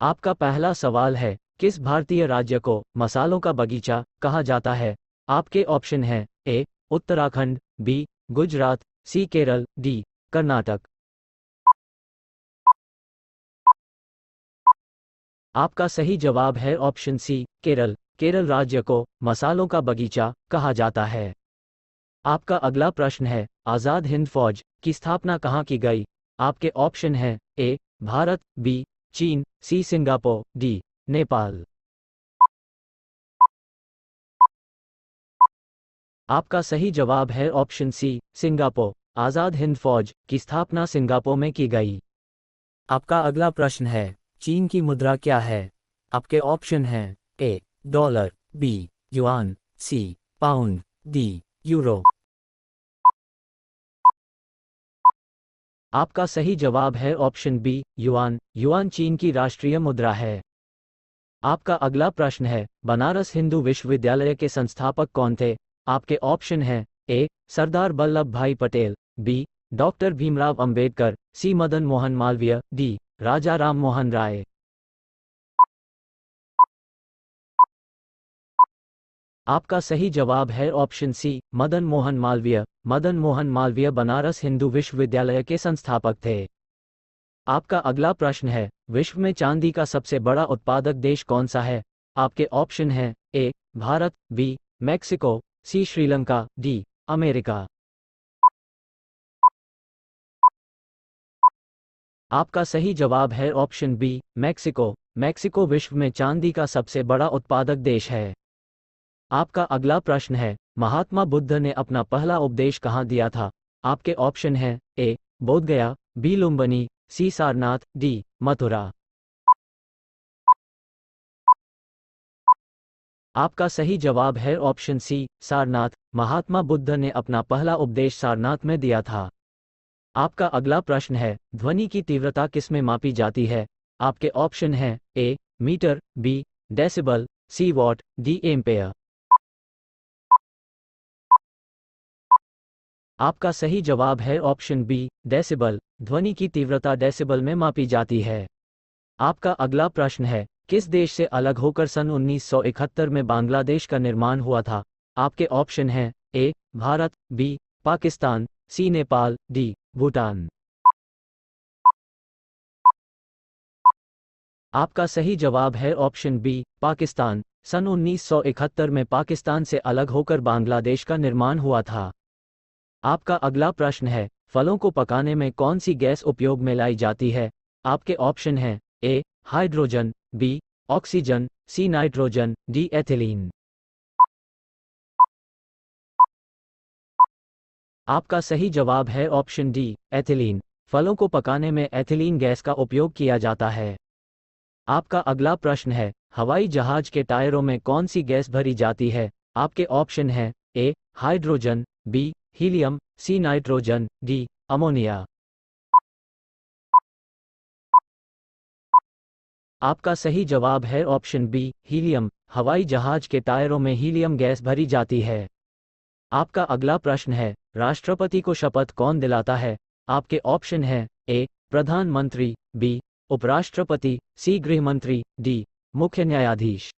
आपका पहला सवाल है, किस भारतीय राज्य को मसालों का बगीचा कहा जाता है? आपके ऑप्शन हैं ए उत्तराखंड, बी गुजरात, सी केरल, डी कर्नाटक। आपका सही जवाब है ऑप्शन सी केरल। केरल राज्य को मसालों का बगीचा कहा जाता है। आपका अगला प्रश्न है, आज़ाद हिंद फौज की स्थापना कहाँ की गई? आपके ऑप्शन हैं ए भारत, बी चीन, सी सिंगापुर, डी नेपाल। आपका सही जवाब है ऑप्शन सी सिंगापुर। आज़ाद हिंद फौज की स्थापना सिंगापुर में की गई। आपका अगला प्रश्न है, चीन की मुद्रा क्या है? आपके ऑप्शन हैं A dollar, B yuan, C pound, D euro. आपका सही जवाब है ऑप्शन बी युआन। युआन चीन की राष्ट्रीय मुद्रा है। आपका अगला प्रश्न है, बनारस हिंदू विश्वविद्यालय के संस्थापक कौन थे? आपके ऑप्शन हैं ए सरदार वल्लभ भाई पटेल, बी डॉक्टर भीमराव अंबेडकर, सी मदन मोहन मालवीय, डी राजा राम मोहन राय। आपका सही जवाब है ऑप्शन सी मदन मोहन मालवीय। मदन मोहन मालवीय बनारस हिंदू विश्वविद्यालय के संस्थापक थे। आपका अगला प्रश्न है, विश्व में चांदी का सबसे बड़ा उत्पादक देश कौन सा है? आपके ऑप्शन हैं A Bharat, B Mexico, C Sri Lanka, D America. आपका सही जवाब है ऑप्शन बी मैक्सिको। मैक्सिको विश्व में चांदी का सबसे बड़ा उत्पादक देश है। आपका अगला प्रश्न है, महात्मा बुद्ध ने अपना पहला उपदेश कहाँ दिया था? आपके ऑप्शन हैं ए बोधगया, बी लुम्बिनी, सी सारनाथ, डी मथुरा। आपका सही जवाब है ऑप्शन सी सारनाथ। महात्मा बुद्ध ने अपना पहला उपदेश सारनाथ में दिया था। आपका अगला प्रश्न है, ध्वनि की तीव्रता किसमें मापी जाती है? आपके ऑप्शन हैं A meter, B decibel, C watt, D ampere. आपका सही जवाब है ऑप्शन बी डेसिबल। ध्वनि की तीव्रता डेसिबल में मापी जाती है। आपका अगला प्रश्न है, किस देश से अलग होकर सन 1971 में बांग्लादेश का निर्माण हुआ था? आपके ऑप्शन हैं A Bharat, B Pakistan, C Nepal, D Bhutan. आपका सही जवाब है ऑप्शन बी पाकिस्तान। सन 1971 में पाकिस्तान से अलग होकर बांग्लादेश का निर्माण हुआ था। आपका अगला प्रश्न है, फलों को पकाने में कौन सी गैस उपयोग में लाई जाती है? आपके ऑप्शन हैं A hydrogen, B oxygen, C nitrogen, D ethylene. आपका सही जवाब है ऑप्शन डी एथिलीन। फलों को पकाने में एथिलीन गैस का उपयोग किया जाता है। आपका अगला प्रश्न है, हवाई जहाज के टायरों में कौन सी गैस भरी जाती है? आपके ऑप्शन हैं A hydrogen, B helium, C nitrogen, D ammonia. आपका सही जवाब है ऑप्शन बी हीलियम। हवाई जहाज के टायरों में हीलियम गैस भरी जाती है। आपका अगला प्रश्न है, राष्ट्रपति को शपथ कौन दिलाता है? आपके ऑप्शन हैं ए प्रधानमंत्री, बी उपराष्ट्रपति, सी गृह मंत्री, डी मुख्य न्यायाधीश।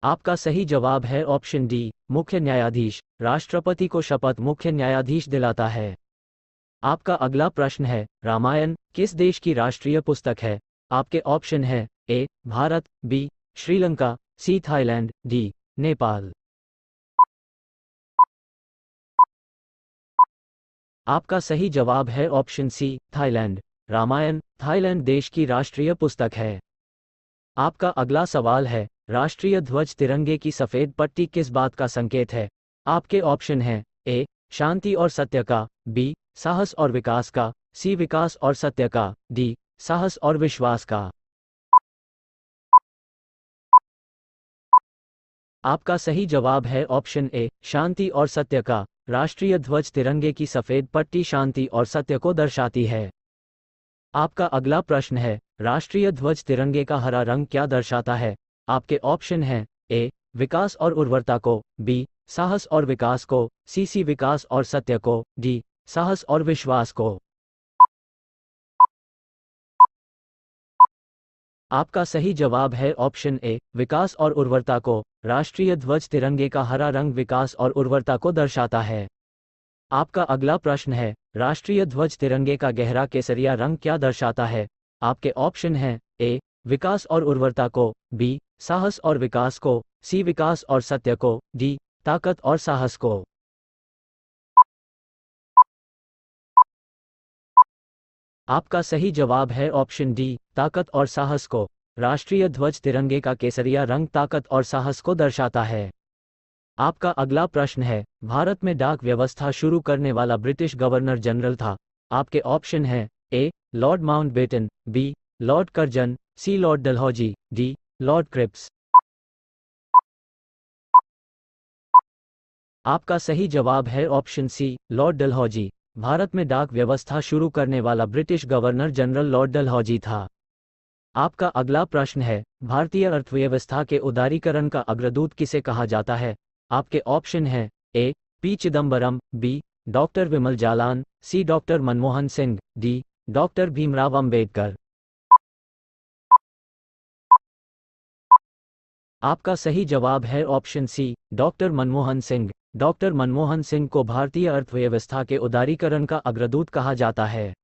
आपका सही जवाब है ऑप्शन डी मुख्य न्यायाधीश। राष्ट्रपति को शपथ मुख्य न्यायाधीश दिलाता है। आपका अगला प्रश्न है, रामायण किस देश की राष्ट्रीय पुस्तक है? आपके ऑप्शन हैं A Bharat, B Sri Lanka, C Thailand, D Nepal. आपका सही जवाब है option C Thailand. Ramayana Thailand देश की राष्ट्रीय पुस्तक है। आपका अगला सवाल है, राष्ट्रीय ध्वज तिरंगे की सफेद पट्टी किस बात का संकेत है? आपके ऑप्शन हैं ए शांति और सत्य का, बी साहस और विकास का, सी विकास और सत्य का, डी साहस और विश्वास का। आपका सही जवाब है ऑप्शन ए शांति और सत्य का। राष्ट्रीय ध्वज तिरंगे की सफेद पट्टी शांति और सत्य को दर्शाती है। आपका अगला प्रश्न है, राष्ट्रीय ध्वज तिरंगे का हरा रंग क्या दर्शाता है? आपके ऑप्शन हैं ए विकास और उर्वरता को, बी साहस और विकास को, सी विकास और सत्य को, डी साहस और विश्वास को। आपका सही जवाब है ऑप्शन ए, विकास और उर्वरता को। राष्ट्रीय ध्वज तिरंगे का हरा रंग विकास और उर्वरता को दर्शाता है। आपका अगला प्रश्न है, राष्ट्रीय ध्वज तिरंगे का गहरा केसरिया रंग क्या दर्शाता है? आपके ऑप्शन हैं ए, विकास और उर्वरता को, बी, साहस और विकास को, सी, विकास और सत्य को, डी, ताकत और साहस को। आपका सही जवाब है ऑप्शन डी, ताकत और साहस को। राष्ट्रीय ध्वज तिरंगे का केसरिया रंग ताकत और साहस को दर्शाता है। आपका अगला प्रश्न है, भारत में डाक व्यवस्था शुरू करने वाला ब्रिटिश गवर्नर जनरल था। आपके ऑप्शन हैं A, lord Mountbatten, B, lord Curzon, C, lord Dalhousie, D, lord Cripps. आपका सही जवाब है option C, lord Dalhousie. Bharat में डाक व्यवस्था शुरू करने वाला British governor general lord Dalhousie था। आपका अगला प्रश्न है, भारतीय अर्थव्यवस्था के उदारीकरण का अग्रदूत किसे कहा जाता है? आपके ऑप्शन हैं A, P Chidambaram, B, doctor Vimal Jalan, C, doctor Manmohan Singh, D, doctor Bhimrao Ambedkar. आपका सही जवाब है option C, doctor Manmohan Singh. Doctor Manmohan Singh को भारतीय अर्थव्यवस्था के उदारीकरण का अग्रदूत कहा जाता है।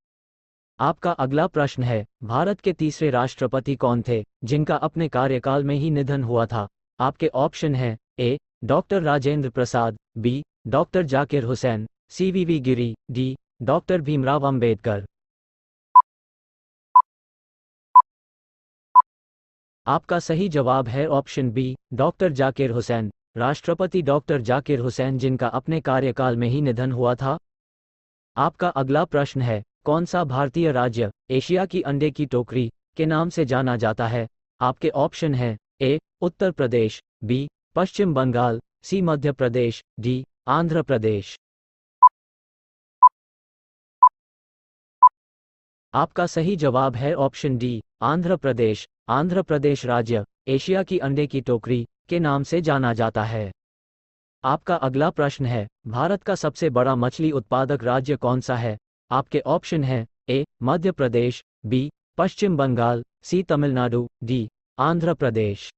आपका अगला प्रश्न है, भारत के तीसरे राष्ट्रपति कौन थे जिनका अपने कार्यकाल में ही निधन हुआ था? आपके ऑप्शन हैं A, doctor Rajendra Prasad, B, doctor Zakir Hussain, C, V Giri, D, doctor Bhimrao Ambedkar. आपका सही जवाब है option B, doctor Zakir Hussain. राष्ट्रपति डॉक्टर जाकिर हुसैन जिनका अपने कार्यकाल में ही निधन हुआ था। आपका अगला प्रश्न है, कौन सा भारतीय राज्य एशिया की अंडे की टोकरी के नाम से जाना जाता है? आपके ऑप्शन हैं ए, उत्तर प्रदेश, बी, पश्चिम बंगाल, सी, मध्य प्रदेश, डी, आंध्र प्रदेश। आपका सही जवाब है ऑप्शन डी, आंध्र प्रदेश। आंध्र प्रदेश राज्य एशिया की अंडे की टोकरी के नाम से जाना जाता है। आपका अगला प्रश्न है, भारत का सबसे बड़ा मछली उत्पादक राज्य कौन सा है? आपके ऑप्शन हैं ए, मध्य प्रदेश, बी, पश्चिम बंगाल, सी, तमिलनाडु, डी, आंध्र प्रदेश।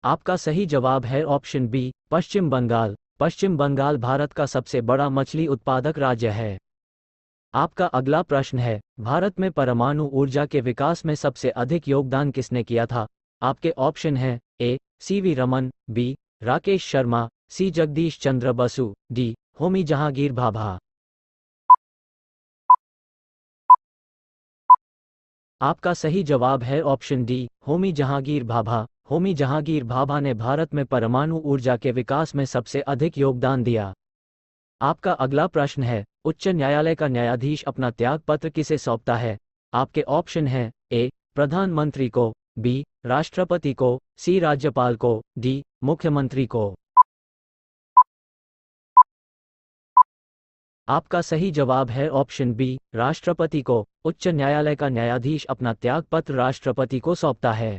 आपका सही जवाब है ऑप्शन बी, पश्चिम बंगाल। पश्चिम बंगाल भारत का सबसे बड़ा मछली उत्पादक राज्य है। आपका अगला प्रश्न है, भारत में परमाणु ऊर्जा के विकास में सबसे अधिक योगदान किसने किया था? आपके ऑप्शन हैं A, C, V Raman, B, Rakesh Sharma, C, Jagdish Chandra Bose, D, Homi Jehangir Bhabha. आपका सही जवाब है ऑप्शन डी, होमी जहांगीर भाभा। होमी जहांगीर भाभा ने भारत में परमाणु ऊर्जा के विकास में सबसे अधिक योगदान दिया। आपका अगला प्रश्न है, उच्च न्यायालय का न्यायाधीश अपना त्यागपत्र किसे सौंपता है? आपके ऑप्शन हैं ए, प्रधानमंत्री को, बी, राष्ट्रपति को, सी, राज्यपाल को, डी, मुख्यमंत्री को। आपका सही जवाब है ऑप्शन बी, राष्ट्रपति को। उच्च न्यायालय का न्यायाधीश अपना त्यागपत्र राष्ट्रपति को सौंपता है।